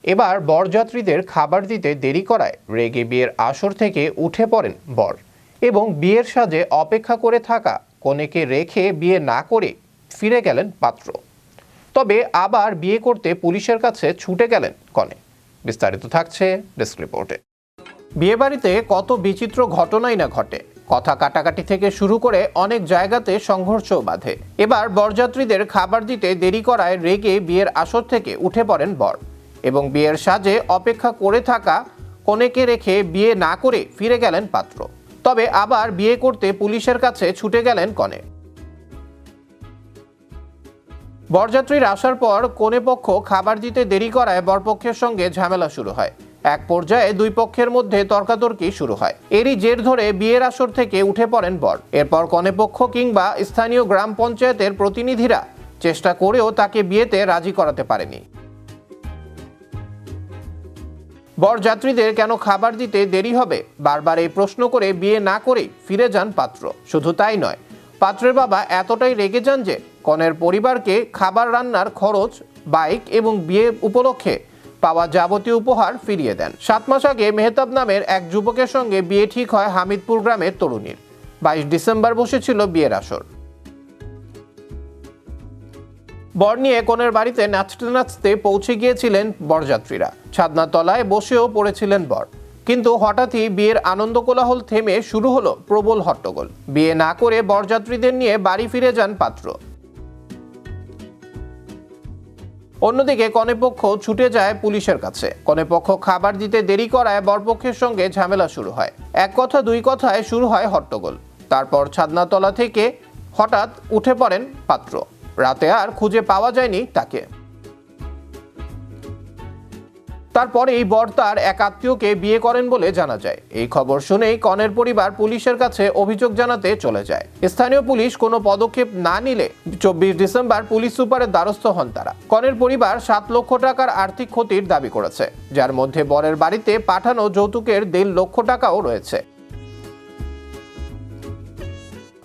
এবার বরযাত্রীদের খাবার দিতে দেরি করায় রেগে বিয়ের আসর থেকে উঠে পড়েন বর এবং বিয়ের সাজে অপেক্ষা করে থাকা কনেকে রেখে বিয়ে না করে ফিরে গেলেন পাত্র। তবে আবার বিয়ে করতে পুলিশের কাছে ছুটে গেলেন কনে। বিস্তারিত থাকছে ডেস্ক রিপোর্টে। বিয়েবাড়িতে কত বিচিত্র ঘটনাই না ঘটে। কথা কাটাকাটি থেকে শুরু করে অনেক জায়গাতে সংঘর্ষও বাধে। এবার বরযাত্রীদের খাবার দিতে দেরি করায় রেগে বিয়ের আসর থেকে উঠে পড়েন বর এবং বিয়ের সাজে অপেক্ষা করে থাকা কনেকে রেখে বিয়ে না করে ফিরে গেলেন পাত্র। তবে আবার বিয়ে করতে পুলিশের কাছে ছুটে গেলেন কনে। বরযাত্রীর আসার পর কনে পক্ষ খাবার দিতে দেরি করায় বরপক্ষের সঙ্গে ঝামেলা শুরু হয়। এক পর্যায়ে দুই পক্ষের মধ্যে তর্কাতর্কি শুরু হয়। এরই জের ধরে বিয়ের আসর থেকে উঠে পড়েন বর। এরপর কনে পক্ষ কিংবা স্থানীয় গ্রাম পঞ্চায়েতের প্রতিনিধিরা চেষ্টা করেও তাকে বিয়েতে রাজি করাতে পারেনি। বরযাত্রীদের কেন খাবার দিতে দেরি হবে বারবার এই প্রশ্ন করে বিয়ে না করেই ফিরে যান পাত্র। শুধু তাই নয়, পাত্রের বাবা এতটাই রেগে যান যে কনের পরিবারকে খাবার রান্নার খরচ, বাইক এবং বিয়ে উপলক্ষে পাওয়া যাবতীয় উপহার ফিরিয়ে দেন। 7 মাস আগে মেহতাব নামের এক যুবকের সঙ্গে বিয়ে ঠিক হয় হামিদপুর গ্রামের তরুণীর। 22 ডিসেম্বর বসেছিল বিয়ের আসর। বর নিয়ে কনের বাড়িতে নাচতে নাচতে পৌঁছে গিয়েছিলেন বরযাত্রীরা। ছাদনার তলায় বসেও পড়েছিলেন বর। কিন্তু হঠাৎই বিয়ের আনন্দ কোলাহল থেমে শুরু হলো প্রবল হট্টগোল। বিয়ে না করে বরযাত্রীদের নিয়ে বাড়ি ফিরে যান পাত্র। অন্যদিকে কনেপক্ষ ছুটে যায় পুলিশের কাছে। কনেপক্ষ খাবার দিতে দেরি করায় বরপক্ষের সঙ্গে ঝামেলা শুরু হয়। এক কথা দুই কথায় শুরু হয় হট্টগোল। তারপর ছাদনাতলা থেকে হঠাৎ উঠে পড়েন পাত্র। রাতে আর খুঁজে পাওয়া যায়নি তাকে। তারপরেই বর তার এক আত্মীয়কে বিয়ে করেন বলে জানা যায়। এই খবর শুনেই কনের পরিবার পুলিশের কাছে অভিযোগ জানাতে চলে যায়। স্থানীয় পুলিশ কোনো পদক্ষেপ না নিলে 24 ডিসেম্বর পুলিশ সুপারের দ্বারস্থ হন তারা। কনের পরিবার 7 লক্ষ টাকার আর্থিক ক্ষতির দাবি করেছে, যার মধ্যে বরের বাড়িতে পাঠানো যৌতুকের 1.5 লক্ষ টাকাও রয়েছে।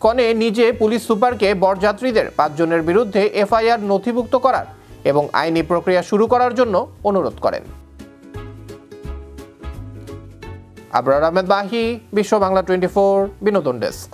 কনে নিজে পুলিশ সুপারকে বরযাত্রীদের 5 জনের বিরুদ্ধে এফআইআর নথিভুক্ত করার এবং আইনি প্রক্রিয়া শুরু করার জন্য অনুরোধ করেন। আবরার আহমেদ বাহি, বিশ্ব বাংলা 24 বিনোদন ডেস্ক।